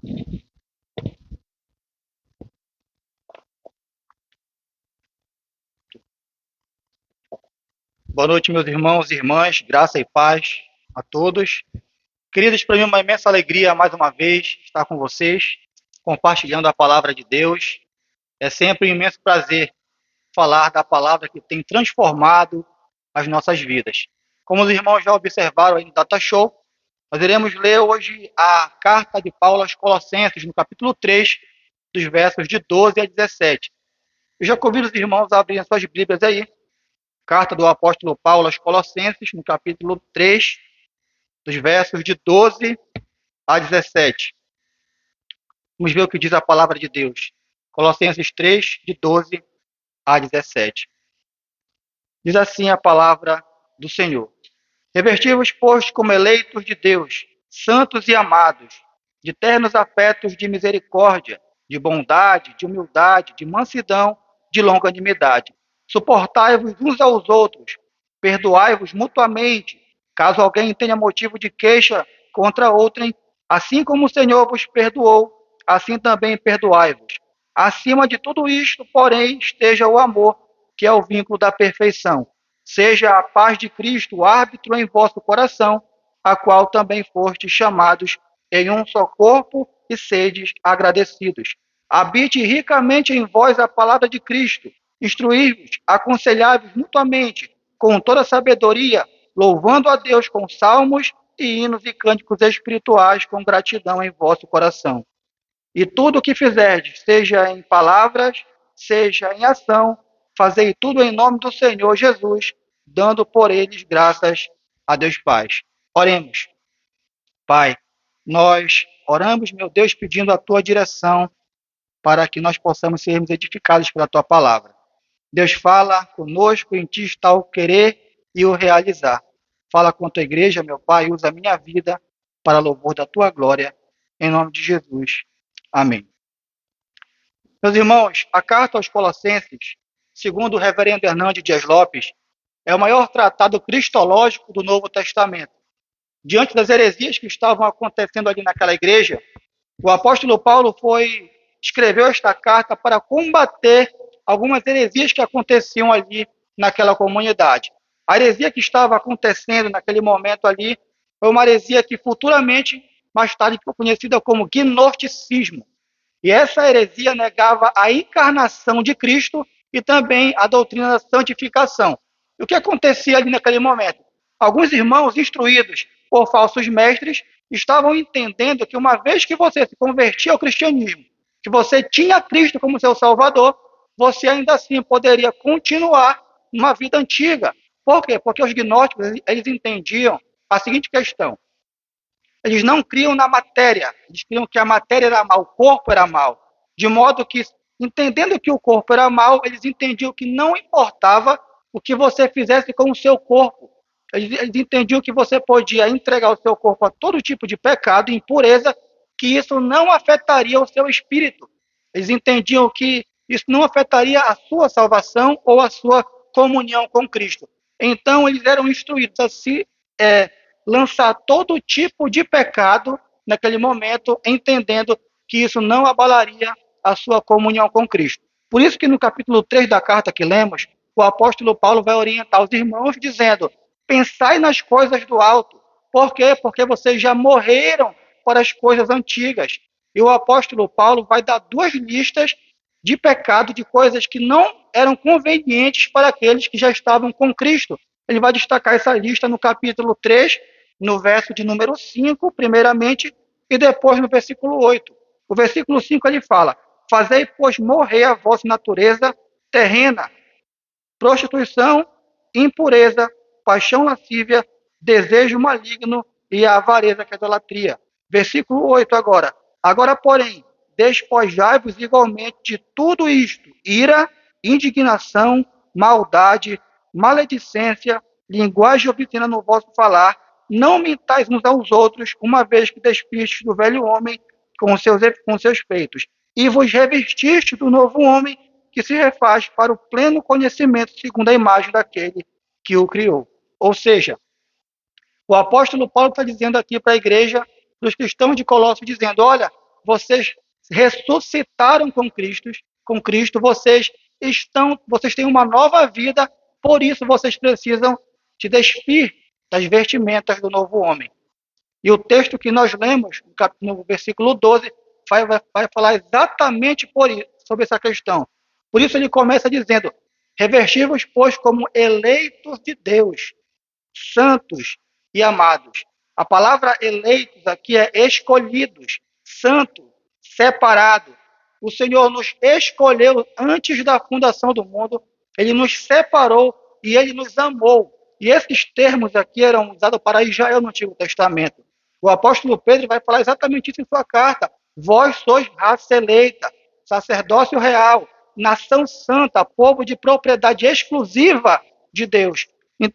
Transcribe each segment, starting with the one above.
Boa noite, meus irmãos e irmãs, graça e paz a todos. Queridos, para mim é uma imensa alegria mais uma vez estar com vocês, compartilhando a palavra de Deus. É sempre um imenso prazer falar da palavra que tem transformado as nossas vidas. Como os irmãos já observaram aí no Data Show, nós iremos ler hoje a carta de Paulo aos Colossenses, no capítulo 3, dos versos de 12 a 17. Eu já convido os irmãos a abrirem suas Bíblias aí. Carta do apóstolo Paulo aos Colossenses, no capítulo 3, dos versos de 12 a 17. Vamos ver o que diz a palavra de Deus. Colossenses 3, de 12 a 17. Diz assim a palavra do Senhor: Revesti-vos, pois, como eleitos de Deus, santos e amados, de ternos afetos de misericórdia, de bondade, de humildade, de mansidão, de longanimidade. Suportai-vos uns aos outros, perdoai-vos mutuamente, caso alguém tenha motivo de queixa contra outrem, assim como o Senhor vos perdoou, assim também perdoai-vos. Acima de tudo isto, porém, esteja o amor, que é o vínculo da perfeição. Seja a paz de Cristo árbitro em vosso coração, a qual também fostes chamados em um só corpo, e sedes agradecidos. Habite ricamente em vós a palavra de Cristo, instruí-vos, aconselhai-vos mutuamente, com toda sabedoria, louvando a Deus com salmos e hinos e cânticos espirituais com gratidão em vosso coração. E tudo o que fizerdes, seja em palavras, seja em ação, fazei tudo em nome do Senhor Jesus, dando por eles graças a Deus Pai. Oremos. Pai, nós oramos, meu Deus, pedindo a tua direção para que nós possamos sermos edificados pela tua palavra. Deus, fala conosco, em ti está o querer e o realizar. Fala com a tua igreja, meu Pai, usa a minha vida para louvor da tua glória, em nome de Jesus. Amém. Meus irmãos, a carta aos Colossenses, segundo o reverendo Hernandes Dias Lopes, é o maior tratado cristológico do Novo Testamento. Diante das heresias que estavam acontecendo ali naquela igreja, o apóstolo Paulo escreveu esta carta para combater algumas heresias que aconteciam ali naquela comunidade. A heresia que estava acontecendo naquele momento ali foi uma heresia que futuramente, mais tarde, ficou conhecida como gnosticismo. E essa heresia negava a encarnação de Cristo e também a doutrina da santificação. E o que acontecia ali naquele momento? Alguns irmãos instruídos por falsos mestres estavam entendendo que uma vez que você se convertia ao cristianismo, que você tinha Cristo como seu Salvador, você ainda assim poderia continuar uma vida antiga. Por quê? Porque os gnósticos, eles entendiam a seguinte questão: eles não criam na matéria, eles criam que a matéria era mal, o corpo era mal. De modo que, entendendo que o corpo era mal, eles entendiam que não importava o que você fizesse com o seu corpo. Eles entendiam que você podia entregar o seu corpo a todo tipo de pecado e impureza, que isso não afetaria o seu espírito. Eles entendiam que isso não afetaria a sua salvação ou a sua comunhão com Cristo. Então, eles eram instruídos a se lançar todo tipo de pecado naquele momento, entendendo que isso não abalaria a sua comunhão com Cristo. Por isso que no capítulo 3 da carta que lemos, o apóstolo Paulo vai orientar os irmãos dizendo: pensai nas coisas do alto. Por quê? Porque vocês já morreram para as coisas antigas. E o apóstolo Paulo vai dar duas listas de pecado, de coisas que não eram convenientes para aqueles que já estavam com Cristo. Ele vai destacar essa lista no capítulo 3, no verso de número 5, primeiramente, e depois no versículo 8. O versículo 5 ele fala: fazei, pois, morrer a vossa natureza terrena, prostituição, impureza, paixão lascívia, desejo maligno e a avareza, que é a idolatria. Versículo 8 agora. Agora, porém, despojai-vos igualmente de tudo isto: ira, indignação, maldade, maledicência, linguagem obscena no vosso falar. Não mintais uns aos outros, uma vez que despistes do velho homem com seus feitos, e vos revestistes do novo homem, que se refaz para o pleno conhecimento segundo a imagem daquele que o criou. Ou seja, o apóstolo Paulo está dizendo aqui para a igreja dos cristãos de Colossos, dizendo: olha, vocês ressuscitaram com Cristo, vocês têm uma nova vida, por isso vocês precisam se despir das vestimentas do novo homem. E o texto que nós lemos, no versículo 12, vai falar exatamente sobre essa questão. Por isso ele começa dizendo: revestivos, pois, como eleitos de Deus, santos e amados. A palavra eleitos aqui é escolhidos, santo, separado. O Senhor nos escolheu antes da fundação do mundo, ele nos separou e ele nos amou. E esses termos aqui eram usados para Israel no Antigo Testamento. O apóstolo Pedro vai falar exatamente isso em sua carta. Vós sois raça eleita, sacerdócio real, nação santa, povo de propriedade exclusiva de Deus.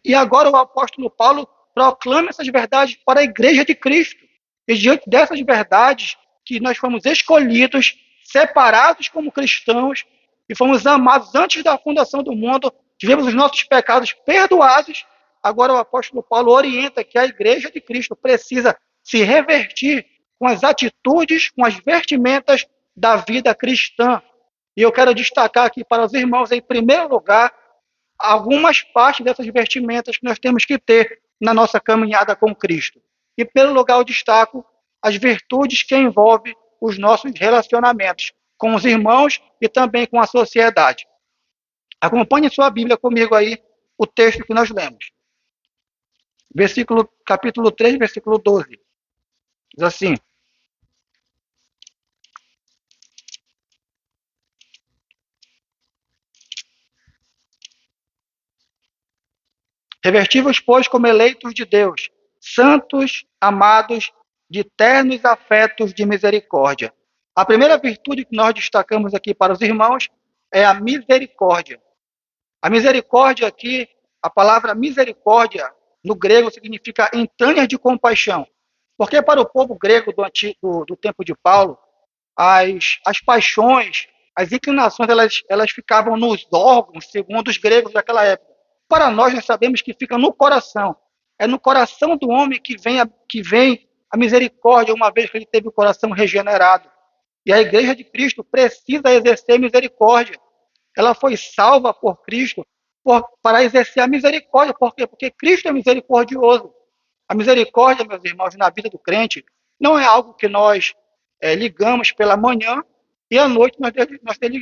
E agora o apóstolo Paulo proclama essas verdades para a igreja de Cristo. E diante dessas verdades, que nós fomos escolhidos, separados como cristãos, e fomos amados antes da fundação do mundo, tivemos os nossos pecados perdoados, agora o apóstolo Paulo orienta que a igreja de Cristo precisa se revertir com as atitudes, com as vestimentas da vida cristã. E eu quero destacar aqui para os irmãos, em primeiro lugar, algumas partes dessas vestimentas que nós temos que ter na nossa caminhada com Cristo. E, pelo lugar, eu destaco as virtudes que envolvem os nossos relacionamentos com os irmãos e também com a sociedade. Acompanhe sua Bíblia comigo aí, o texto que nós lemos. Capítulo 3, versículo 12. Diz assim: revestivos, pois, como eleitos de Deus, santos, amados, de ternos afetos de misericórdia. A primeira virtude que nós destacamos aqui para os irmãos é a misericórdia. A misericórdia aqui, a palavra misericórdia, no grego, significa entranhas de compaixão. Porque para o povo grego do tempo de Paulo, as paixões, as inclinações, elas ficavam nos órgãos, segundo os gregos daquela época. Para nós sabemos que fica no coração. É no coração do homem que vem a misericórdia, uma vez que ele teve o coração regenerado. E a igreja de Cristo precisa exercer misericórdia. Ela foi salva por Cristo para exercer a misericórdia. Por quê? Porque Cristo é misericordioso. A misericórdia, meus irmãos, na vida do crente, não é algo que nós ligamos pela manhã e à noite nós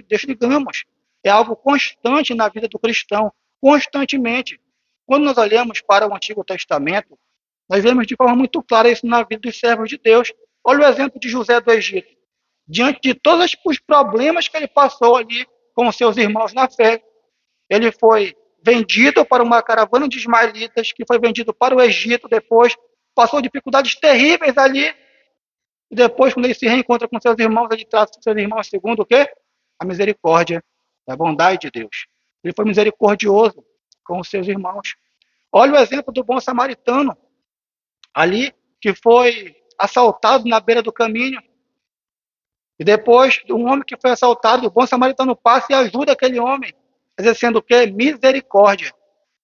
desligamos. É algo constante na vida do cristão, constantemente. Quando nós olhamos para o Antigo Testamento, nós vemos de forma muito clara isso na vida dos servos de Deus. Olha o exemplo de José do Egito. Diante de todos os problemas que ele passou ali com os seus irmãos na fé, ele foi vendido para uma caravana de ismaelitas, que foi vendido para o Egito depois, passou dificuldades terríveis ali, e depois, quando ele se reencontra com seus irmãos, ele trata seus irmãos segundo o quê? A misericórdia, a bondade de Deus. Ele foi misericordioso com os seus irmãos. Olha o exemplo do bom samaritano, ali, que foi assaltado na beira do caminho, e depois, um homem que foi assaltado, o bom samaritano passa e ajuda aquele homem, exercendo o quê? Misericórdia.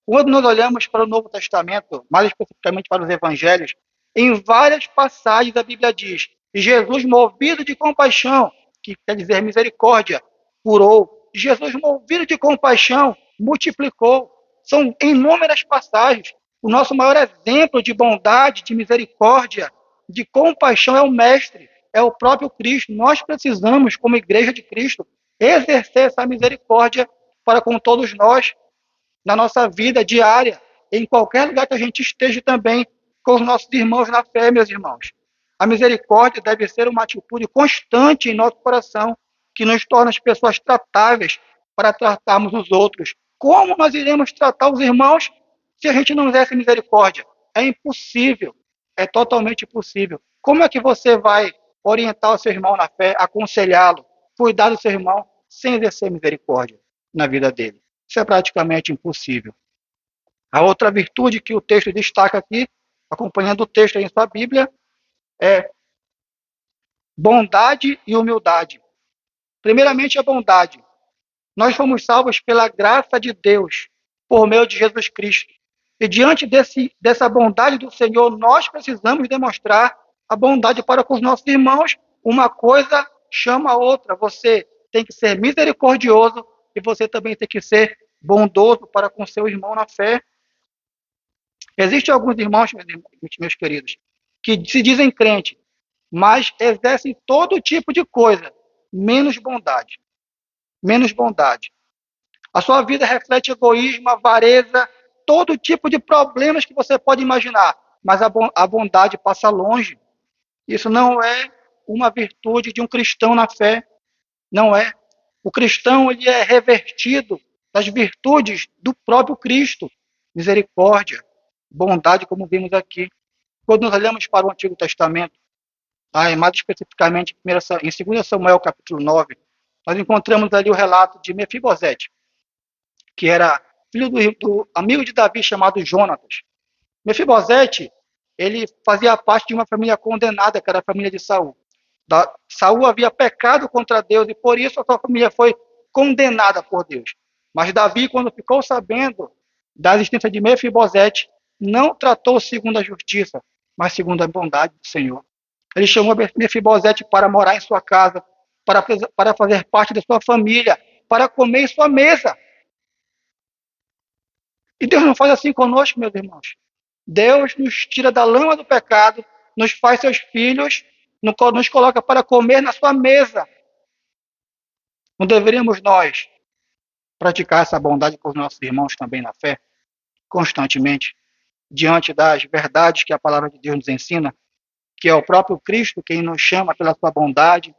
Quando nós olhamos para o Novo Testamento, mais especificamente para os Evangelhos, em várias passagens a Bíblia diz: e Jesus, movido de compaixão, que quer dizer misericórdia, curou. Jesus, movido de compaixão, multiplicou. São inúmeras passagens. O nosso maior exemplo de bondade, de misericórdia, de compaixão é o Mestre, é o próprio Cristo. Nós precisamos, como igreja de Cristo, exercer essa misericórdia para com todos nós, na nossa vida diária, em qualquer lugar que a gente esteja também, com os nossos irmãos na fé, meus irmãos. A misericórdia deve ser uma atitude constante em nosso coração, que nos torna as pessoas tratáveis para tratarmos os outros. Como nós iremos tratar os irmãos se a gente não exerce misericórdia? É impossível, é totalmente impossível. Como é que você vai orientar o seu irmão na fé, aconselhá-lo, cuidar do seu irmão, sem exercer misericórdia na vida dele? Isso é praticamente impossível. A outra virtude que o texto destaca aqui, acompanhando o texto aí em sua Bíblia, é bondade e humildade. Primeiramente, a bondade. Nós fomos salvos pela graça de Deus, por meio de Jesus Cristo. E diante dessa bondade do Senhor, nós precisamos demonstrar a bondade para com os nossos irmãos, uma coisa chama a outra. Você tem que ser misericordioso e você também tem que ser bondoso para com seu irmão na fé. Existem alguns irmãos, meus queridos, que se dizem crentes, mas exercem todo tipo de coisa, menos bondade. Menos bondade. A sua vida reflete egoísmo, avareza, todo tipo de problemas que você pode imaginar, mas a bondade passa longe. Isso não é uma virtude de um cristão na fé, não é. O cristão ele é revertido das virtudes do próprio Cristo, misericórdia, bondade, como vimos aqui. Quando nós olhamos para o Antigo Testamento, mais especificamente em 2 Samuel capítulo 9, nós encontramos ali o relato de Mefibosete, que era filho do amigo de Davi chamado Jonatas. Mefibosete, ele fazia parte de uma família condenada, que era a família de Saul. Saul havia pecado contra Deus e por isso a sua família foi condenada por Deus. Mas Davi, quando ficou sabendo da existência de Mefibosete, não tratou segundo a justiça, mas segundo a bondade do Senhor. Ele chamou Mefibosete para morar em sua casa, para fazer parte da sua família, para comer em sua mesa. E Deus não faz assim conosco, meus irmãos. Deus nos tira da lama do pecado, nos faz seus filhos, nos coloca para comer na sua mesa. Não deveríamos nós praticar essa bondade com os nossos irmãos também na fé, constantemente, diante das verdades que a palavra de Deus nos ensina, que é o próprio Cristo quem nos chama pela sua bondade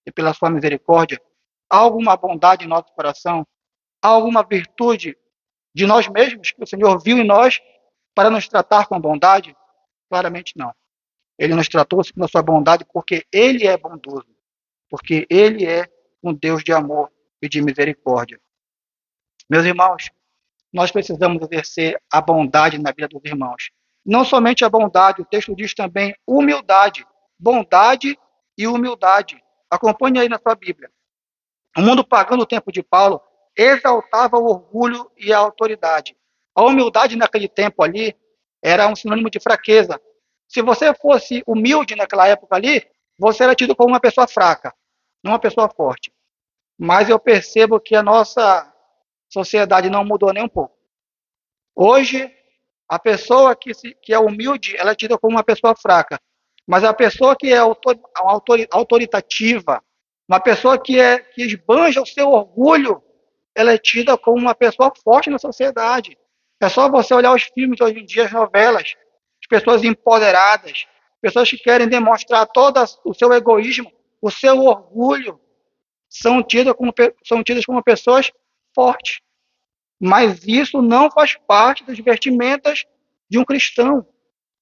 e pela sua misericórdia? Há alguma bondade em nosso coração? Há alguma virtude de nós mesmos que o Senhor viu em nós para nos tratar com bondade? Claramente não. Ele nos tratou com a sua bondade porque Ele é bondoso, porque Ele é um Deus de amor e de misericórdia. Meus irmãos, nós precisamos exercer a bondade na vida dos irmãos. Não somente a bondade, o texto diz também humildade. Bondade e humildade. Acompanhe aí na sua Bíblia. O mundo pagão no tempo de Paulo exaltava o orgulho e a autoridade. A humildade naquele tempo ali era um sinônimo de fraqueza. Se você fosse humilde naquela época ali, você era tido como uma pessoa fraca, não uma pessoa forte. Mas eu percebo que a nossa sociedade não mudou nem um pouco. Hoje, a pessoa que é humilde, ela é tida como uma pessoa fraca. Mas a pessoa que é autoritativa, uma pessoa que esbanja o seu orgulho, ela é tida como uma pessoa forte na sociedade. É só você olhar os filmes hoje em dia, as novelas, as pessoas empoderadas, pessoas que querem demonstrar todo o seu egoísmo, o seu orgulho, são tidas como pessoas fortes. Mas isso não faz parte das vestimentas de um cristão,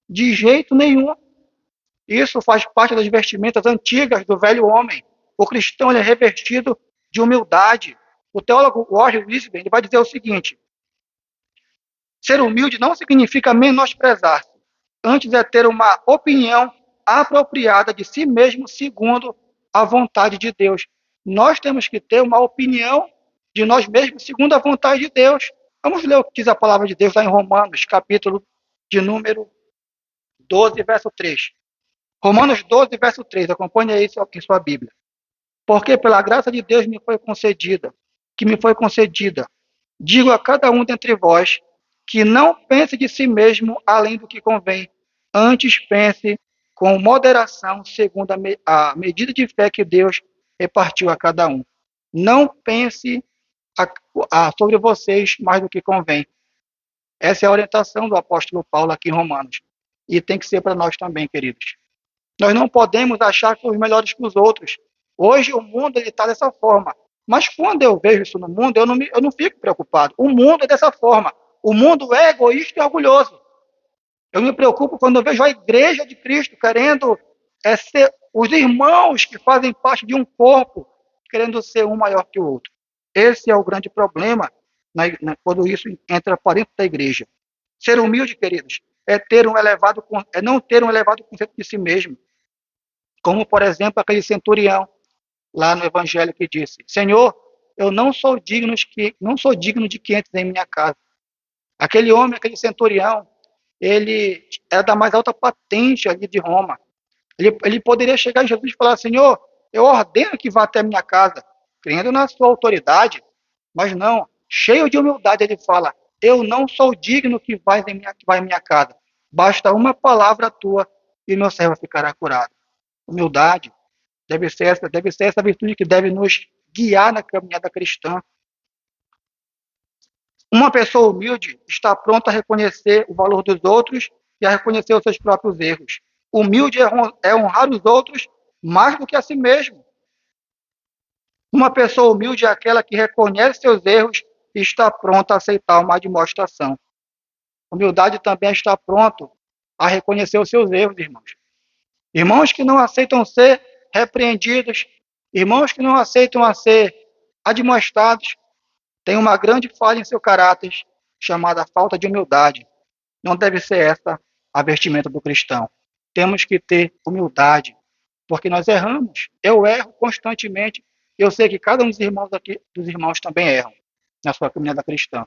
de jeito nenhum. Isso faz parte das vestimentas antigas do velho homem. O cristão ele é revestido de humildade. O teólogo Roger Wiesben ele vai dizer o seguinte: ser humilde não significa menosprezar-se, antes é ter uma opinião apropriada de si mesmo segundo a vontade de Deus. Nós temos que ter uma opinião de nós mesmos segundo a vontade de Deus. Vamos ler o que diz a palavra de Deus lá em Romanos, capítulo de número 12, verso 3. Romanos 12, verso 3. Acompanhe aí em sua Bíblia. Porque pela graça de Deus que me foi concedida, digo a cada um dentre vós, que não pense de si mesmo além do que convém, antes pense com moderação, segundo a medida de fé que Deus repartiu a cada um. Não pense sobre vocês mais do que convém. Essa é a orientação do apóstolo Paulo aqui em Romanos. E tem que ser para nós também, queridos. Nós não podemos achar que somos melhores que os outros. Hoje o mundo está dessa forma. Mas quando eu vejo isso no mundo, eu não fico preocupado. O mundo é dessa forma. O mundo é egoísta e orgulhoso. Eu me preocupo quando eu vejo a igreja de Cristo querendo ser os irmãos que fazem parte de um corpo, querendo ser um maior que o outro. Esse é o grande problema quando isso entra para dentro da igreja. Ser humilde, queridos, é não ter um elevado conceito de si mesmo. Como, por exemplo, aquele centurião lá no Evangelho que disse: Senhor, eu não sou digno de que entres em minha casa. Aquele homem, aquele centurião, ele era da mais alta patente ali de Roma. Ele poderia chegar em Jesus e falar: Senhor, eu ordeno que vá até a minha casa, crendo na sua autoridade, mas não, cheio de humildade, ele fala: eu não sou digno que vá em minha casa, basta uma palavra tua e meu servo ficará curado. Humildade deve ser essa virtude que deve nos guiar na caminhada cristã. Uma pessoa humilde está pronta a reconhecer o valor dos outros e a reconhecer os seus próprios erros. Humilde é honrar os outros mais do que a si mesmo. Uma pessoa humilde é aquela que reconhece seus erros e está pronta a aceitar uma admoestação. Humildade também é estar pronto a reconhecer os seus erros, irmãos. Irmãos que não aceitam ser repreendidos, irmãos que não aceitam a ser admoestados, têm uma grande falha em seu caráter, chamada falta de humildade. Não deve ser essa a vestimenta do cristão. Temos que ter humildade, porque nós erramos. Eu erro constantemente. Eu sei que cada um dos irmãos aqui, dos irmãos também erram na sua caminhada cristã.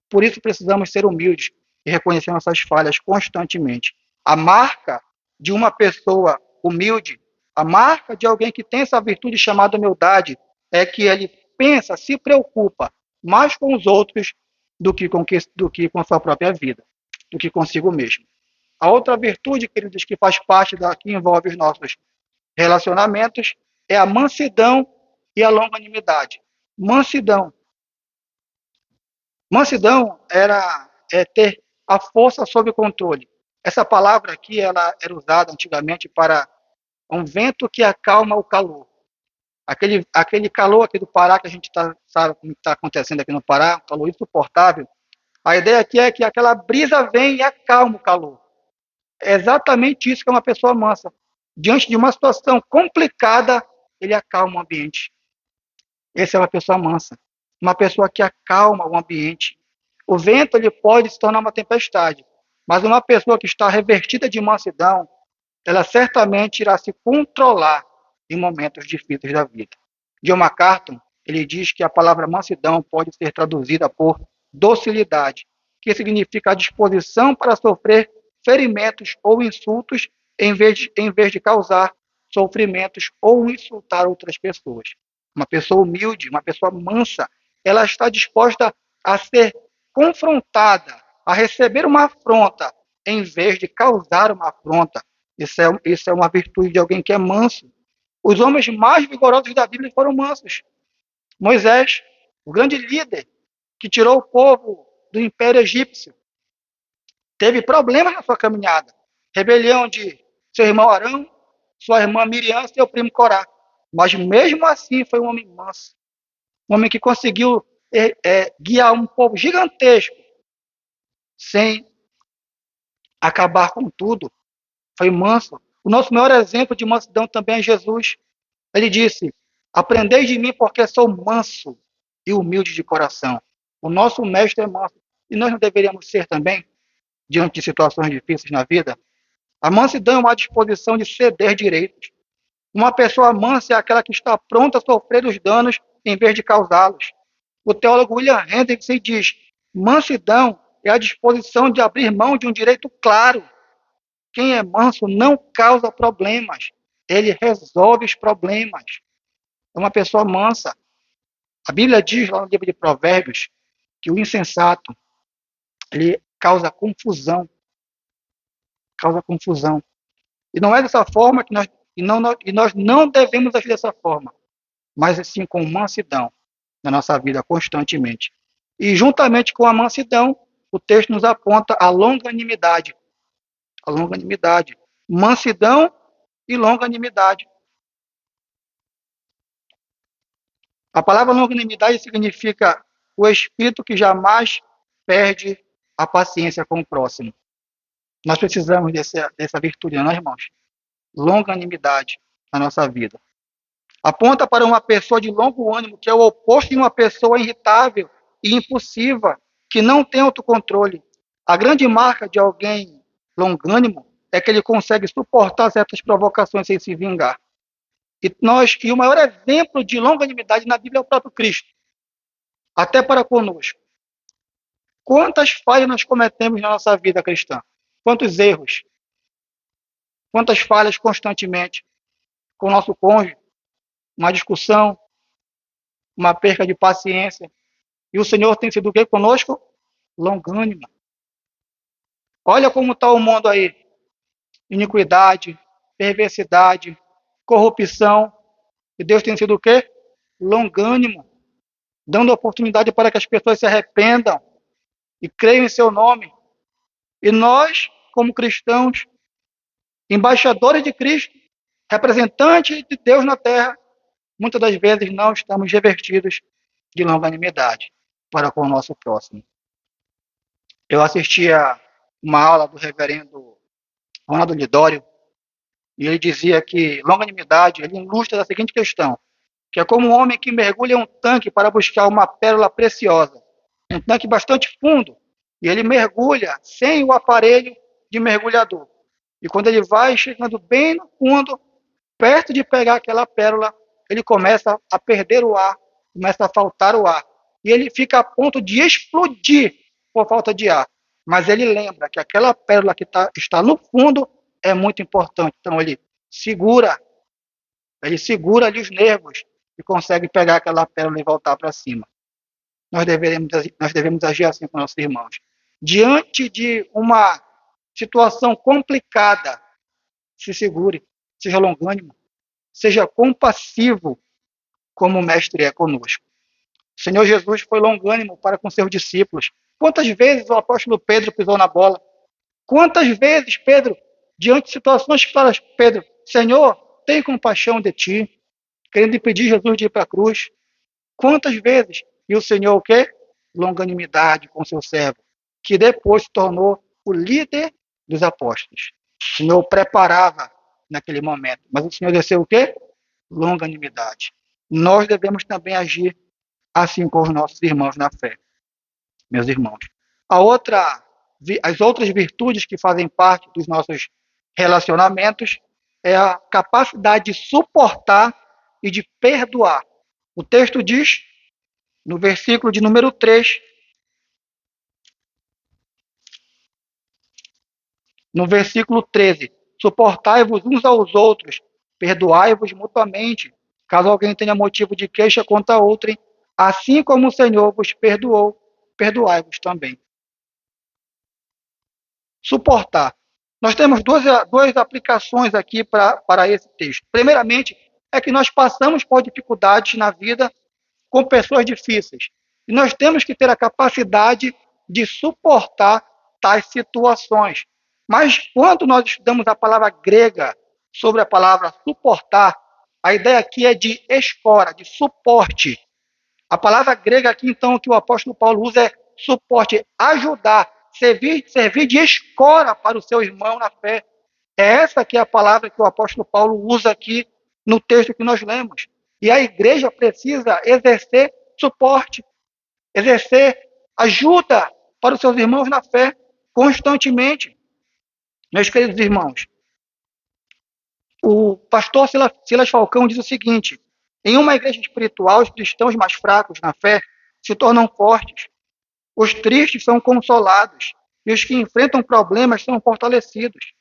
Por isso precisamos ser humildes e reconhecer nossas falhas constantemente. A marca de uma pessoa humilde, a marca de alguém que tem essa virtude chamada humildade, é que ele pensa, se preocupa mais com os outros do que com a sua própria vida, do que consigo mesmo. A outra virtude, queridos, que faz parte da que envolve os nossos relacionamentos é a mansidão e a longanimidade. Mansidão. Mansidão é ter a força sob controle. Essa palavra aqui ela era usada antigamente para um vento que acalma o calor. Aquele calor aqui do Pará que a gente sabe como está acontecendo aqui no Pará, um calor insuportável. A ideia aqui é que aquela brisa vem e acalma o calor. É exatamente isso que é uma pessoa mansa. Diante de uma situação complicada, ele acalma o ambiente. Essa é uma pessoa mansa. Uma pessoa que acalma o ambiente. O vento ele pode se tornar uma tempestade, mas uma pessoa que está revestida de mansidão, ela certamente irá se controlar em momentos difíceis da vida. John MacArthur, ele diz que a palavra mansidão pode ser traduzida por docilidade, que significa a disposição para sofrer ferimentos ou insultos em vez de causar sofrimentos ou insultar outras pessoas. Uma pessoa humilde, uma pessoa mansa, ela está disposta a ser confrontada, a receber uma afronta, em vez de causar uma afronta. Isso é uma virtude de alguém que é manso. Os homens mais vigorosos da Bíblia foram mansos. Moisés, o grande líder que tirou o povo do Império Egípcio, teve problemas na sua caminhada. Rebelião de seu irmão Arão, sua irmã Miriam, seu primo Corá. Mas mesmo assim foi um homem manso. Um homem que conseguiu guiar um povo gigantesco sem acabar com tudo. Foi manso. O nosso maior exemplo de mansidão também é Jesus. Ele disse: aprendei de mim porque sou manso e humilde de coração. O nosso mestre é manso. E nós não deveríamos ser também, diante de situações difíceis na vida? A mansidão é uma disposição de ceder direitos. Uma pessoa mansa é aquela que está pronta a sofrer os danos em vez de causá-los. O teólogo William Hendrickson diz: mansidão é a disposição de abrir mão de um direito claro. Quem é manso não causa problemas, ele resolve os problemas. É uma pessoa mansa. A Bíblia diz lá no livro de Provérbios que o insensato ele causa confusão, causa confusão. E não é dessa forma que nós não devemos agir dessa forma, mas assim com mansidão na nossa vida constantemente. E juntamente com a mansidão, o texto nos aponta a longanimidade. A longanimidade. Mansidão e longanimidade. A palavra longanimidade significa o espírito que jamais perde a paciência com o próximo. Nós precisamos dessa virtude, não é, irmãos? Longanimidade na nossa vida. Aponta para uma pessoa de longo ânimo, que é o oposto de uma pessoa irritável e impulsiva, que não tem autocontrole. A grande marca de alguém longânimo é que ele consegue suportar certas provocações sem se vingar. E o maior exemplo de longanimidade na Bíblia é o próprio Cristo, até para conosco. Quantas falhas nós cometemos na nossa vida cristã? Quantos erros? Quantas falhas constantemente com o nosso cônjuge, uma discussão, uma perca de paciência. E o Senhor tem sido o que conosco? Longânimo. Olha como está o mundo aí. Iniquidade, perversidade, corrupção. E Deus tem sido o quê? Longânimo. Dando oportunidade para que as pessoas se arrependam e creiam em seu nome. E nós, como cristãos, embaixadores de Cristo, representantes de Deus na terra, muitas das vezes não estamos revertidos de longanimidade para com o nosso próximo. Eu assisti a uma aula do reverendo Ronaldo Lidório e ele dizia que longanimidade, ele ilustra a seguinte questão, que é como um homem que mergulha em um tanque para buscar uma pérola preciosa, um tanque bastante fundo, e ele mergulha sem o aparelho de mergulhador. E quando ele vai chegando bem no fundo, perto de pegar aquela pérola, ele começa a perder o ar, começa a faltar o ar. E ele fica a ponto de explodir por falta de ar. Mas ele lembra que aquela pérola que está no fundo é muito importante. Então ele segura ali os nervos e consegue pegar aquela pérola e voltar para cima. Nós devemos agir assim com nossos irmãos. Diante de uma situação complicada, se segure, seja longânimo, seja compassivo, como o Mestre é conosco. O Senhor Jesus foi longânimo para com seus discípulos. Quantas vezes o apóstolo Pedro pisou na bola? Quantas vezes Pedro, diante de situações claras, Pedro, Senhor, tem compaixão de ti, querendo impedir Jesus de ir para a cruz. Quantas vezes? E o Senhor o quê? Longanimidade com seu servo, que depois se tornou o líder dos apóstolos. O Senhor o preparava naquele momento, mas o Senhor desceu o quê? Longanimidade. Nós devemos também agir assim com os nossos irmãos na fé, meus irmãos. As outras virtudes que fazem parte dos nossos relacionamentos é a capacidade de suportar e de perdoar. O texto diz, no versículo de número 3, no versículo 13, suportai-vos uns aos outros, perdoai-vos mutuamente, caso alguém tenha motivo de queixa contra outrem, assim como o Senhor vos perdoou, perdoai-vos também. Suportar. Nós temos duas aplicações aqui para esse texto. Primeiramente, é que nós passamos por dificuldades na vida com pessoas difíceis. E nós temos que ter a capacidade de suportar tais situações. Mas quando nós estudamos a palavra grega sobre a palavra suportar, a ideia aqui é de escora, de suporte. A palavra grega aqui, então, que o apóstolo Paulo usa é suporte, ajudar, servir de escora para o seu irmão na fé. É essa que é a palavra que o apóstolo Paulo usa aqui no texto que nós lemos. E a igreja precisa exercer suporte, exercer ajuda para os seus irmãos na fé constantemente. Meus queridos irmãos, o pastor Silas Falcão diz o seguinte: em uma igreja espiritual, os cristãos mais fracos na fé se tornam fortes, os tristes são consolados e os que enfrentam problemas são fortalecidos.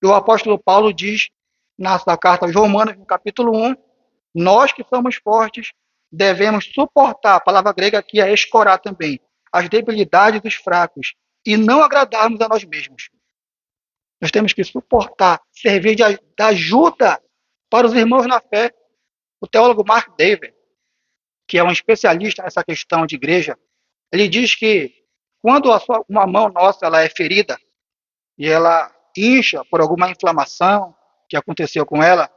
E o apóstolo Paulo diz na sua carta aos Romanos, no capítulo 1, nós que somos fortes devemos suportar, a palavra grega aqui é escorar também, as debilidades dos fracos e não agradarmos a nós mesmos. Nós temos que suportar, servir de ajuda para os irmãos na fé. O teólogo Mark Dever, que é um especialista nessa questão de igreja, ele diz que quando uma mão nossa ela é ferida e ela incha por alguma inflamação que aconteceu com ela,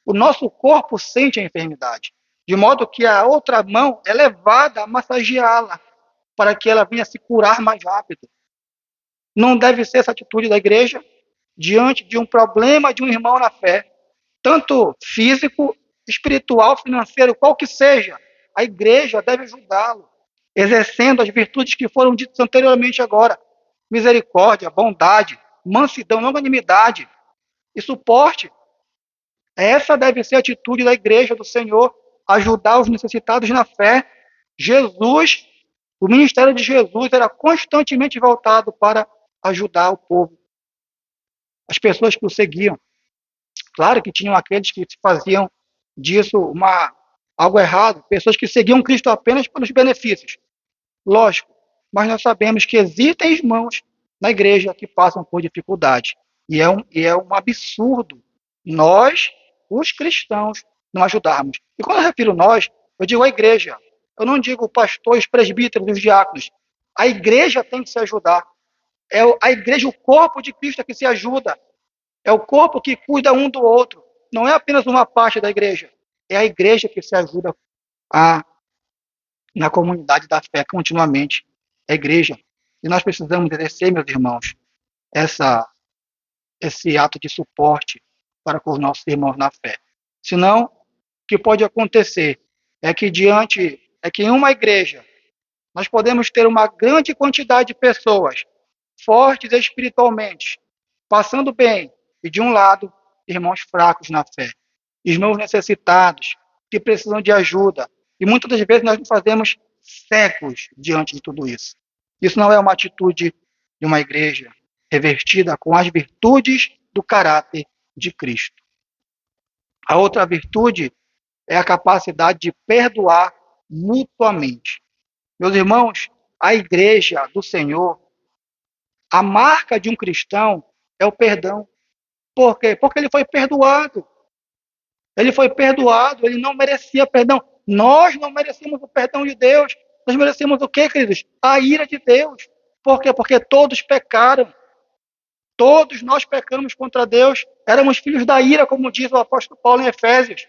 o nosso corpo sente a enfermidade, de modo que a outra mão é levada a massageá-la para que ela venha se curar mais rápido. Não deve ser essa atitude da igreja diante de um problema de um irmão na fé, tanto físico, espiritual, financeiro, qual que seja. A igreja deve ajudá-lo, exercendo as virtudes que foram ditas anteriormente agora: misericórdia, bondade, mansidão, longanimidade e suporte. Essa deve ser a atitude da igreja do Senhor, ajudar os necessitados na fé. O ministério de Jesus era constantemente voltado para ajudar o povo, as pessoas que o seguiam. Claro que tinham aqueles que faziam disso algo errado, pessoas que seguiam Cristo apenas pelos benefícios. Lógico, mas nós sabemos que existem irmãos na igreja que passam por dificuldade. E é um absurdo nós, os cristãos, não ajudarmos. E quando eu refiro nós, eu digo a igreja. Eu não digo pastores, presbíteros, os diáconos. A igreja tem que se ajudar. É a igreja, o corpo de Cristo é que se ajuda. É o corpo que cuida um do outro. Não é apenas uma parte da igreja. É a igreja que se ajuda a, na comunidade da fé continuamente. É a igreja. E nós precisamos exercer, meus irmãos, essa, esse ato de suporte para com os nossos irmãos na fé. Senão, o que pode acontecer é que em uma igreja nós podemos ter uma grande quantidade de pessoas fortes espiritualmente, passando bem, e de um lado, irmãos fracos na fé, irmãos necessitados, que precisam de ajuda. E muitas das vezes nós nos fazemos cegos diante de tudo isso. Isso não é uma atitude de uma igreja revestida com as virtudes do caráter de Cristo. A outra virtude é a capacidade de perdoar mutuamente. Meus irmãos, a igreja do Senhor, a marca de um cristão é o perdão. Por quê? Porque ele foi perdoado. Ele foi perdoado, ele não merecia perdão. Nós não merecíamos o perdão de Deus. Nós merecemos o quê, queridos? A ira de Deus. Por quê? Porque todos pecaram. Todos nós pecamos contra Deus. Éramos filhos da ira, como diz o apóstolo Paulo em Efésios.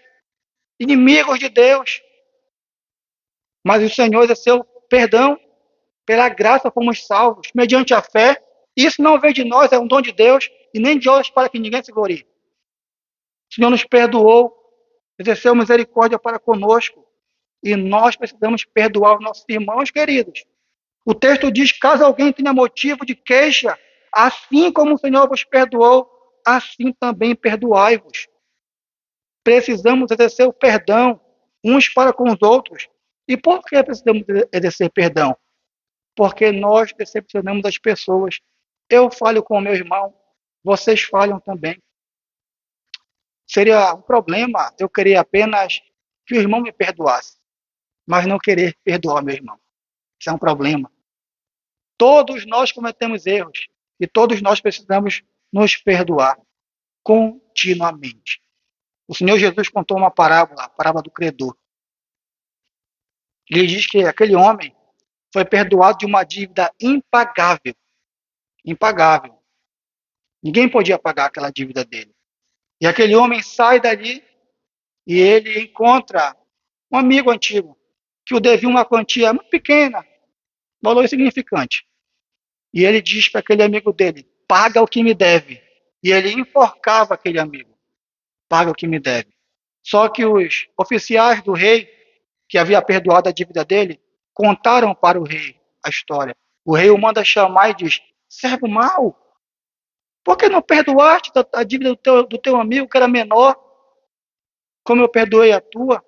Inimigos de Deus. Mas o Senhor exerceu perdão. Pela graça fomos salvos, mediante a fé. Isso não vem de nós, é um dom de Deus, e nem de outros para que ninguém se glorie. O Senhor nos perdoou, exerceu misericórdia para conosco, e nós precisamos perdoar os nossos irmãos queridos. O texto diz: caso alguém tenha motivo de queixa, assim como o Senhor vos perdoou, assim também perdoai-vos. Precisamos exercer o perdão uns para com os outros. E por que precisamos exercer perdão? Porque nós decepcionamos as pessoas. Eu falho com o meu irmão, vocês falham também. Seria um problema eu querer apenas que o irmão me perdoasse, mas não querer perdoar meu irmão. Isso é um problema. Todos nós cometemos erros e todos nós precisamos nos perdoar continuamente. O Senhor Jesus contou uma parábola, a parábola do credor. Ele diz que aquele homem foi perdoado de uma dívida impagável. Impagável. Ninguém podia pagar aquela dívida dele. E aquele homem sai dali e ele encontra um amigo antigo que o devia uma quantia muito pequena, valor insignificante. E ele diz para aquele amigo dele: paga o que me deve. E ele enforcava aquele amigo: paga o que me deve. Só que os oficiais do rei, que havia perdoado a dívida dele, contaram para o rei a história. O rei o manda chamar e diz: servo mau, por que não perdoaste a dívida do teu amigo, que era menor, como eu perdoei a tua?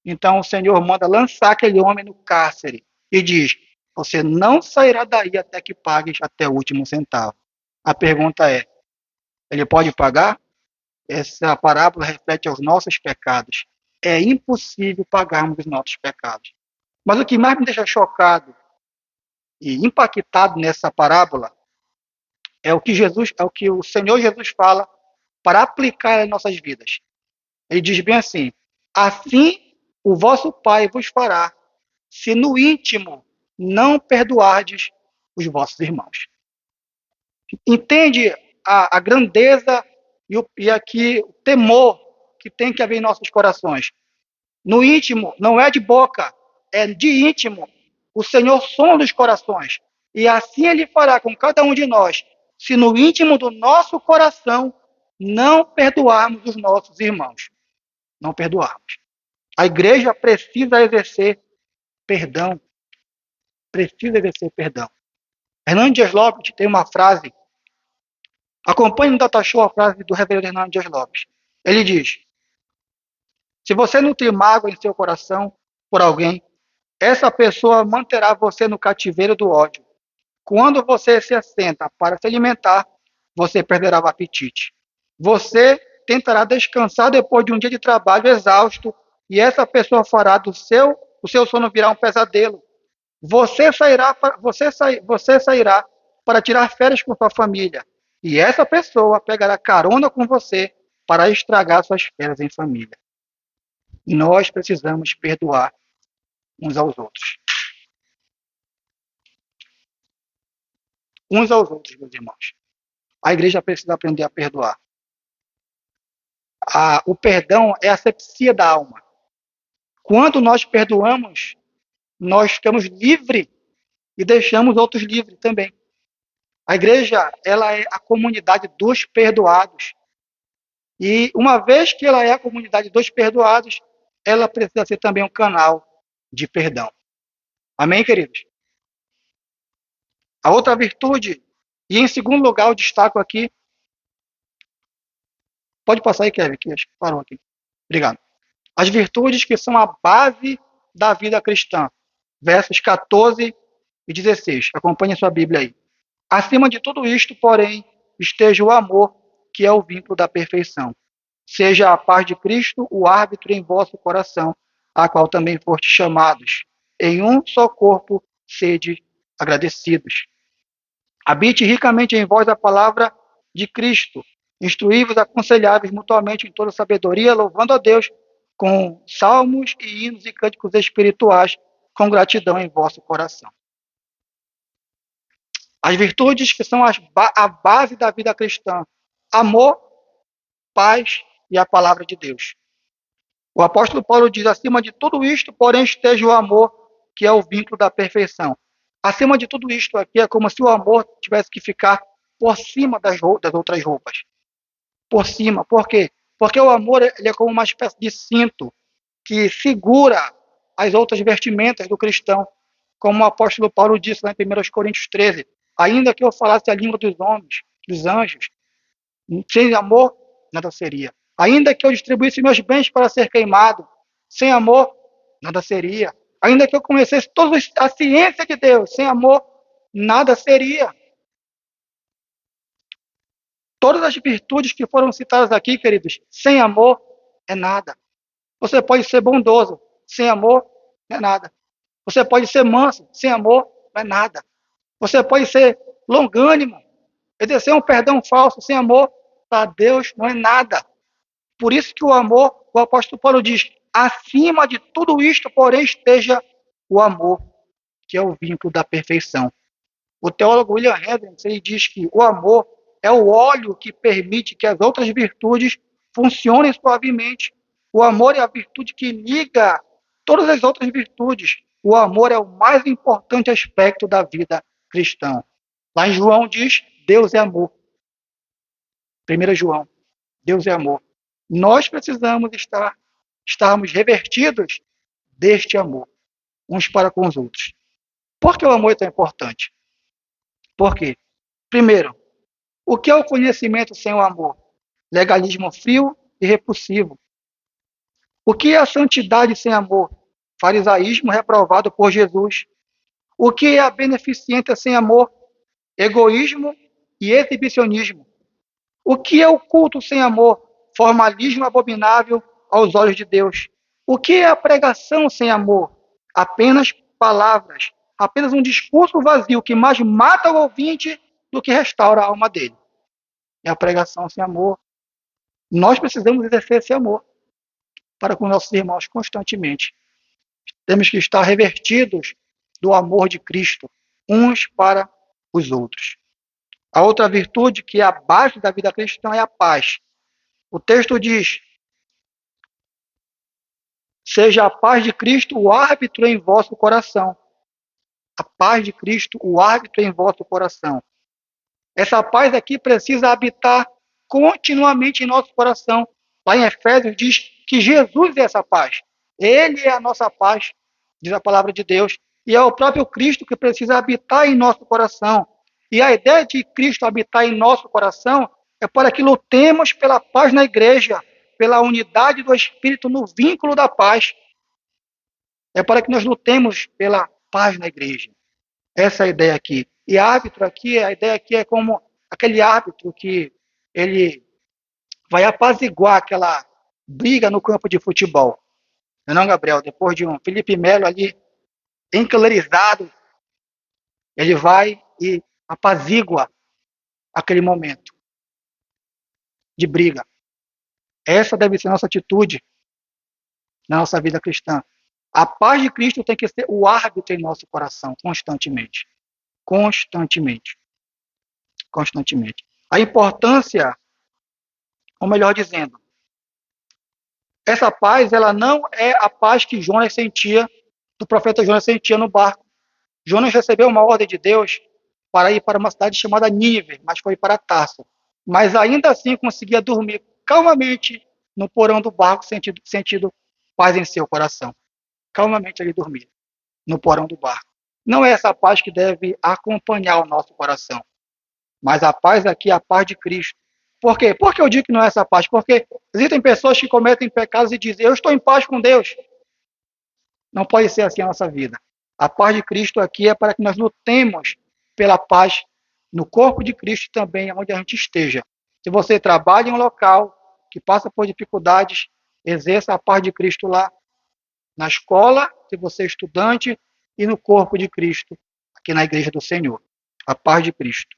Então o Senhor manda lançar aquele homem no cárcere e diz: você não sairá daí até que pagues até o último centavo. A pergunta é: ele pode pagar? Essa parábola reflete aos nossos pecados. É impossível pagarmos os nossos pecados. Mas o que mais me deixa chocado e impactado nessa parábola é o que o Senhor Jesus fala para aplicar em nossas vidas. Ele diz bem assim: assim o vosso Pai vos fará, se no íntimo não perdoardes os vossos irmãos. Entende a grandeza e aqui o temor que tem que haver em nossos corações? No íntimo, não é de boca, é de íntimo. O Senhor sonda os corações. E assim Ele fará com cada um de nós, se no íntimo do nosso coração não perdoarmos os nossos irmãos. Não perdoarmos. A igreja precisa exercer perdão. Precisa exercer perdão. Hernando Dias Lopes tem uma frase. Acompanhe no Data Show a frase do reverendo Hernando Dias Lopes. Ele diz: se você nutrir mágoa em seu coração por alguém, essa pessoa manterá você no cativeiro do ódio. Quando você se assenta para se alimentar, você perderá o apetite. Você tentará descansar depois de um dia de trabalho exausto, e essa pessoa fará o seu sono virar um pesadelo. Você sairá para tirar férias com sua família, e essa pessoa pegará carona com você para estragar suas férias em família. Nós precisamos perdoar uns aos outros. Uns aos outros, meus irmãos. A igreja precisa aprender a perdoar. O perdão é a asepsia da alma. Quando nós perdoamos, nós ficamos livres e deixamos outros livres também. A igreja, ela é a comunidade dos perdoados. E uma vez que ela é a comunidade dos perdoados, ela precisa ser também um canal de perdão. Amém, queridos? A outra virtude, e em segundo lugar, eu destaco aqui. Pode passar aí, Kevin, que acho que parou aqui. Obrigado. As virtudes que são a base da vida cristã. Versos 14 e 16. Acompanhe a sua Bíblia aí. Acima de tudo isto, porém, esteja o amor, que é o vínculo da perfeição. Seja a paz de Cristo o árbitro em vosso coração, a qual também fostes chamados. Em um só corpo, sede agradecidos. Habite ricamente em vós a palavra de Cristo. Instruí-vos, aconselháveis mutuamente em toda sabedoria, louvando a Deus com salmos e hinos e cânticos espirituais, com gratidão em vosso coração. As virtudes que são a base da vida cristã: amor, paz e a palavra de Deus. O apóstolo Paulo diz: acima de tudo isto, porém, esteja o amor, que é o vínculo da perfeição. Acima de tudo isto aqui é como se o amor tivesse que ficar por cima das outras roupas. Por cima. Por quê? Porque o amor ele é como uma espécie de cinto que segura as outras vestimentas do cristão. Como o apóstolo Paulo disse lá em 1 Coríntios 13: ainda que eu falasse a língua dos homens, dos anjos, sem amor, nada seria. Ainda que eu distribuísse meus bens para ser queimado, sem amor, nada seria. Ainda que eu conhecesse toda a ciência de Deus, sem amor, nada seria. Todas as virtudes que foram citadas aqui, queridos, sem amor é nada. Você pode ser bondoso, sem amor não é nada. Você pode ser manso, sem amor não é nada. Você pode ser longânimo, exercer um perdão falso, sem amor, para Deus não é nada. Por isso que o amor, o apóstolo Paulo diz: acima de tudo isto, porém, esteja o amor, que é o vínculo da perfeição. O teólogo William Hendricks, ele diz que o amor é o óleo que permite que as outras virtudes funcionem suavemente. O amor é a virtude que liga todas as outras virtudes. O amor é o mais importante aspecto da vida cristã. Lá em João diz: Deus é amor. 1 João, Deus é amor. Nós precisamos estarmos revertidos deste amor, uns para com os outros. Por que o amor é tão importante? Por quê? Primeiro, o que é o conhecimento sem o amor? Legalismo frio e repulsivo. O que é a santidade sem amor? Farisaísmo reprovado por Jesus. O que é a beneficência sem amor? Egoísmo e exibicionismo. O que é o culto sem amor? Formalismo abominável aos olhos de Deus. O que é a pregação sem amor? Apenas palavras, apenas um discurso vazio que mais mata o ouvinte do que restaura a alma dele. É a pregação sem amor. Nós precisamos exercer esse amor para com nossos irmãos constantemente. Temos que estar revertidos do amor de Cristo, uns para os outros. A outra virtude que é a base da vida cristã é a paz. O texto diz: seja a paz de Cristo o árbitro em vosso coração. A paz de Cristo o árbitro em vosso coração. Essa paz aqui precisa habitar continuamente em nosso coração. Lá em Efésios diz que Jesus é essa paz. Ele é a nossa paz, diz a palavra de Deus. E é o próprio Cristo que precisa habitar em nosso coração. E a ideia de Cristo habitar em nosso coração é para que lutemos pela paz na igreja, pela unidade do Espírito no vínculo da paz. É para que nós lutemos pela paz na igreja. Essa é a ideia aqui. E árbitro aqui, a ideia aqui é como aquele árbitro que ele vai apaziguar aquela briga no campo de futebol. Não, Gabriel? Depois de um Felipe Melo ali enclarizado, ele vai e apazigua aquele momento de briga. Essa deve ser a nossa atitude na nossa vida cristã. A paz de Cristo tem que ser o árbitro em nosso coração, constantemente. Constantemente. Constantemente. A importância, ou melhor dizendo, essa paz, ela não é a paz que Jonas sentia, do profeta Jonas sentia no barco. Jonas recebeu uma ordem de Deus para ir para uma cidade chamada Nínive, mas foi para Tarso. Mas ainda assim conseguia dormir calmamente no porão do barco, sentindo paz em seu coração. Calmamente ele dormia no porão do barco. Não é essa paz que deve acompanhar o nosso coração, mas a paz aqui é a paz de Cristo. Por quê? Por que eu digo que não é essa paz? Porque existem pessoas que cometem pecados e dizem, eu estou em paz com Deus. Não pode ser assim a nossa vida. A paz de Cristo aqui é para que nós lutemos pela paz no corpo de Cristo também, onde a gente esteja. Se você trabalha em um local que passa por dificuldades, exerça a paz de Cristo lá. Na escola, se você é estudante, e no corpo de Cristo, aqui na igreja do Senhor. A paz de Cristo.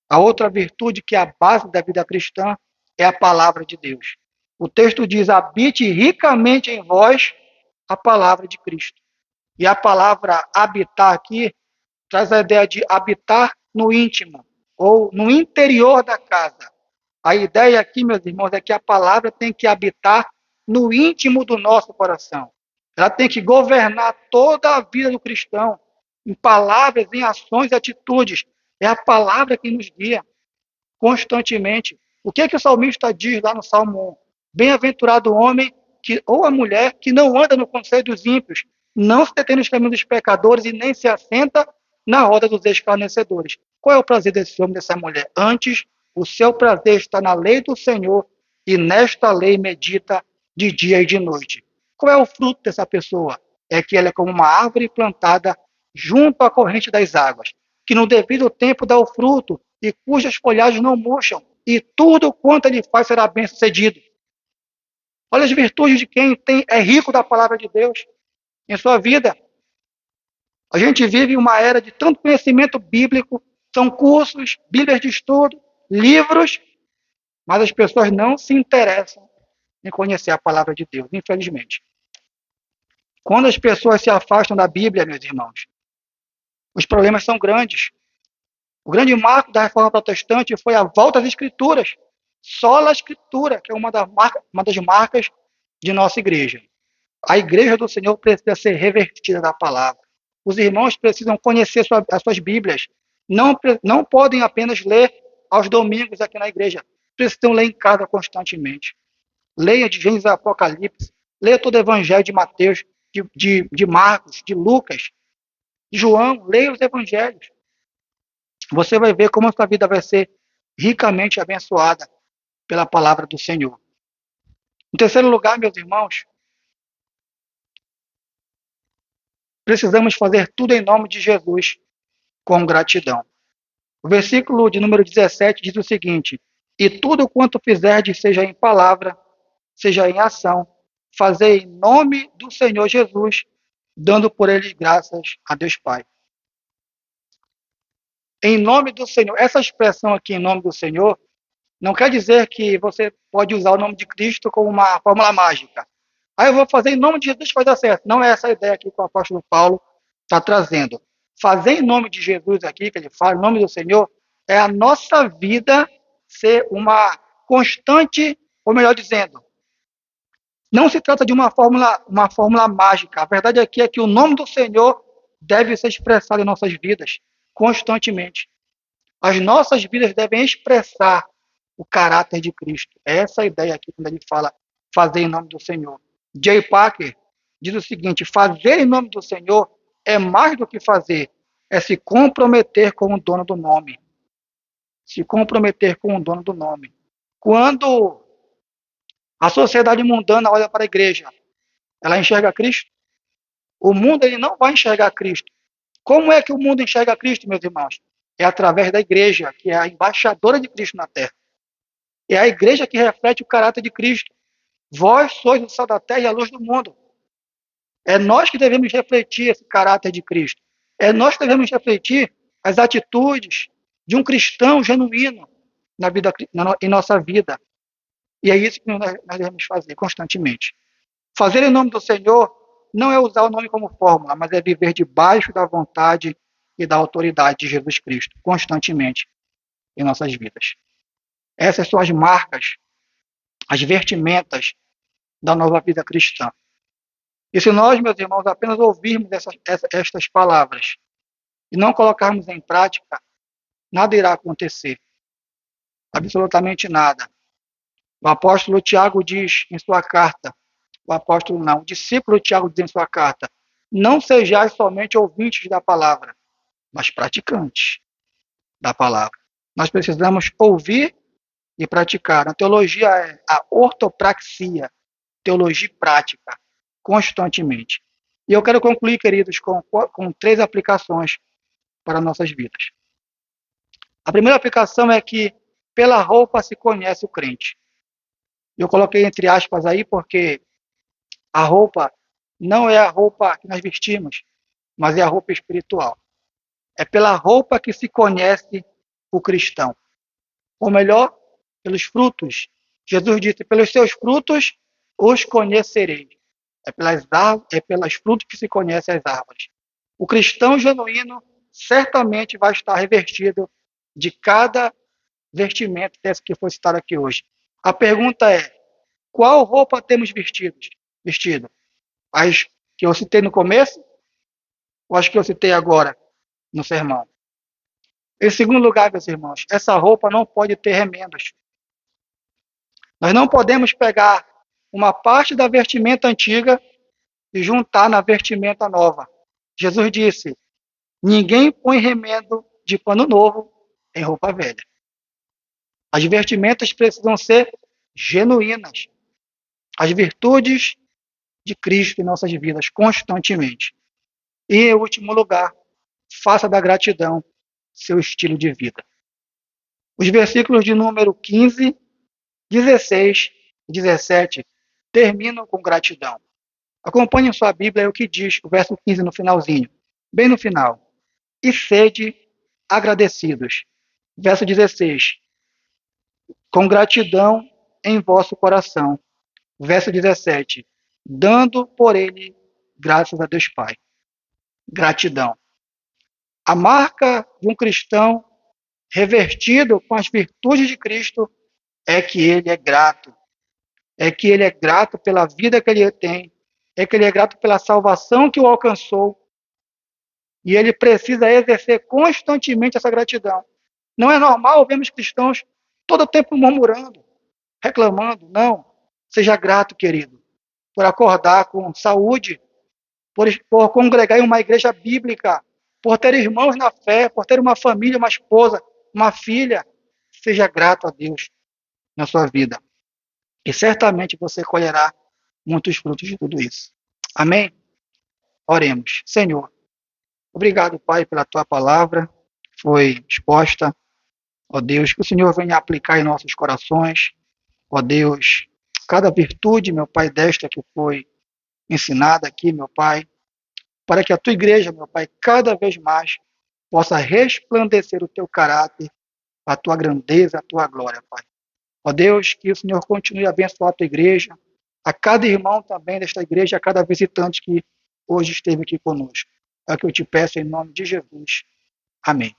A outra virtude que é a base da vida cristã é a palavra de Deus. O texto diz, habite ricamente em vós a palavra de Cristo. E a palavra habitar aqui traz a ideia de habitar no íntimo, ou no interior da casa. A ideia aqui, meus irmãos, é que a palavra tem que habitar no íntimo do nosso coração. Ela tem que governar toda a vida do cristão, em palavras, em ações e atitudes. É a palavra que nos guia constantemente. O que é que o salmista diz lá no Salmo 1? Bem-aventurado o homem ou a mulher que não anda no conselho dos ímpios, não se detém nos caminhos dos pecadores e nem se assenta na roda dos escarnecedores. Qual é o prazer desse homem, dessa mulher? Antes, o seu prazer está na lei do Senhor e nesta lei medita de dia e de noite. Qual é o fruto dessa pessoa? É que ela é como uma árvore plantada junto à corrente das águas, que no devido tempo dá o fruto e cujas folhagens não murcham, e tudo quanto ele faz será bem sucedido. Olha as virtudes de quem é rico da palavra de Deus em sua vida. A gente vive uma era de tanto conhecimento bíblico, são cursos, bíblias de estudo, livros, mas as pessoas não se interessam em conhecer a palavra de Deus, infelizmente. Quando as pessoas se afastam da Bíblia, meus irmãos, os problemas são grandes. O grande marco da reforma protestante foi a volta às escrituras. Sola Escritura, que é uma das marcas de nossa igreja. A igreja do Senhor precisa ser revertida da palavra. Os irmãos precisam conhecer as suas Bíblias. Não podem apenas ler aos domingos aqui na igreja. Precisam ler em casa constantemente. Leia de Gênesis a Apocalipse. Leia todo o Evangelho de Mateus, de Marcos, de Lucas, de João. Leia os Evangelhos. Você vai ver como a sua vida vai ser ricamente abençoada pela palavra do Senhor. Em terceiro lugar, meus irmãos, precisamos fazer tudo em nome de Jesus com gratidão. O versículo de número 17 diz o seguinte: e tudo quanto fizerdes, seja em palavra, seja em ação, fazei em nome do Senhor Jesus, dando por ele graças a Deus Pai. Em nome do Senhor. Essa expressão aqui, em nome do Senhor, não quer dizer que você pode usar o nome de Cristo como uma fórmula mágica. Aí eu vou fazer em nome de Jesus, vai dar certo. Não é essa a ideia aqui que o apóstolo Paulo está trazendo. Fazer em nome de Jesus aqui, que ele fala, em nome do Senhor, é a nossa vida ser uma constante, ou melhor dizendo, não se trata de uma fórmula mágica. A verdade aqui é que o nome do Senhor deve ser expressado em nossas vidas constantemente. As nossas vidas devem expressar o caráter de Cristo. É essa a ideia aqui quando ele fala fazer em nome do Senhor. J. Packer diz o seguinte: fazer em nome do Senhor é mais do que fazer, é se comprometer com o dono do nome. Se comprometer com o dono do nome. Quando a sociedade mundana olha para a igreja, ela enxerga Cristo? O mundo ele não vai enxergar Cristo. Como é que o mundo enxerga Cristo, meus irmãos? É através da igreja, que é a embaixadora de Cristo na terra. É a igreja que reflete o caráter de Cristo. Vós sois o sal da terra e a luz do mundo. É nós que devemos refletir esse caráter de Cristo. É nós que devemos refletir as atitudes de um cristão genuíno em nossa vida. E é isso que nós devemos fazer constantemente. Fazer em nome do Senhor não é usar o nome como fórmula, mas é viver debaixo da vontade e da autoridade de Jesus Cristo, constantemente em nossas vidas. Essas são as marcas, as vestimentas da nova vida cristã. E se nós, meus irmãos, apenas ouvirmos estas palavras e não colocarmos em prática, nada irá acontecer. Absolutamente nada. O apóstolo Tiago diz em sua carta, o discípulo Tiago diz em sua carta, não sejais somente ouvintes da palavra, mas praticantes da palavra. Nós precisamos ouvir e praticar. A teologia é a ortopraxia, teologia prática, constantemente. E eu quero concluir, queridos, com 3 aplicações para nossas vidas. A primeira aplicação é que pela roupa se conhece o crente. Eu coloquei entre aspas aí porque a roupa não é a roupa que nós vestimos, mas é a roupa espiritual. É pela roupa que se conhece o cristão. Ou melhor, pelos frutos. Jesus disse, pelos seus frutos os conhecereis. É pelas frutos que se conhecem as árvores. O cristão genuíno certamente vai estar revestido de cada vestimento desse que foi citado aqui hoje. A pergunta é, qual roupa temos vestido? As que eu citei no começo ou as que eu citei agora no sermão? Em segundo lugar, meus irmãos, essa roupa não pode ter remendos. Nós não podemos pegar uma parte da vestimenta antiga e juntar na vestimenta nova. Jesus disse, ninguém põe remendo de pano novo em roupa velha. As vestimentas precisam ser genuínas. As virtudes de Cristo em nossas vidas, constantemente. E, em último lugar, faça da gratidão seu estilo de vida. Os versículos de número 15, 16 e 17 terminam com gratidão. Acompanhe em sua Bíblia o que diz o verso 15 no finalzinho, bem no final. E sede agradecidos. Verso 16. Com gratidão em vosso coração. Verso 17. Dando por ele graças a Deus Pai. Gratidão. A marca de um cristão revertido com as virtudes de Cristo é que ele é grato. É que ele é grato pela vida que ele tem. É que ele é grato pela salvação que o alcançou. E ele precisa exercer constantemente essa gratidão. Não é normal vermos cristãos todo o tempo murmurando, reclamando. Não. Seja grato, querido, por acordar com saúde, por congregar em uma igreja bíblica, por ter irmãos na fé, por ter uma família, uma esposa, uma filha. Seja grato a Deus na sua vida. E certamente você colherá muitos frutos de tudo isso. Amém? Oremos. Senhor, obrigado, Pai, pela tua palavra, foi exposta. Ó Deus, que o Senhor venha aplicar em nossos corações. Ó Deus, cada virtude, meu Pai, desta que foi ensinada aqui, meu Pai, para que a tua igreja, meu Pai, cada vez mais possa resplandecer o teu caráter, a tua grandeza, a tua glória, Pai. Ó Deus, que o Senhor continue a abençoar a tua igreja, a cada irmão também desta igreja, a cada visitante que hoje esteve aqui conosco. É o que eu te peço em nome de Jesus. Amém.